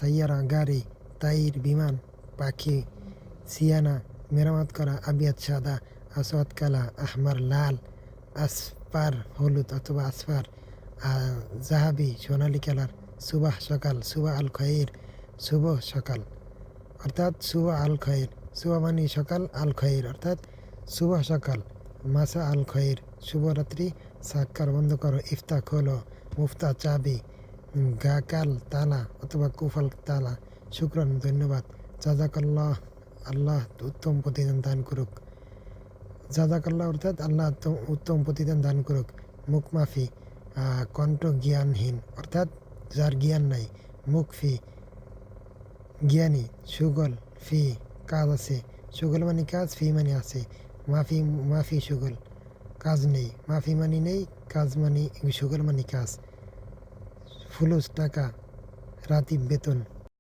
সাইয়ারা গাড়ি, তাইর বিমান, পাখি, সিয়ানা মেরামত করা, আবিয়াত সাদা, আসওয়াদ কালা, আহমার লাল, আসফার হলুদ অথবা আসফার, জাহাবি সোনালি কালার, সুবাহ সকাল, সুবাহ আল খয়ের শুভ সকাল, অর্থাৎ সুবাহ আল খয়ের, সুবাহ মানে সকাল, আল খয়ের অর্থাৎ শুভ সকাল, মাসা আল খয়ের শুভরাত্রি, সাক্কার বন্ধ করো, ইফতা খোলো, মুফতা চাবি, গাকাল তালা অথবা কুফাল তালা, শুক্রান ধন্যবাদ, জাজাকাল্লাহ আল্লাহ উত্তম প্রতিদান দান করুক, জাজাকাল্লাহ অর্থাৎ আল্লাহ উত্তম প্রতিদান দান করুক, মুখ মাফি কণ্ঠ জ্ঞানহীন অর্থাৎ যার জ্ঞান নাই, মুখ ফি জ্ঞানী, সুগল ফি কাজ আছে, সুগল মানে কাজ, ফি মানে আছে, মাফি মাফি সুগল কাজ নেই, মাফি মানে নেই, কাজ মানে সুগল মানে কাজ, ফুলুস টাকা, রাতিব বেতন।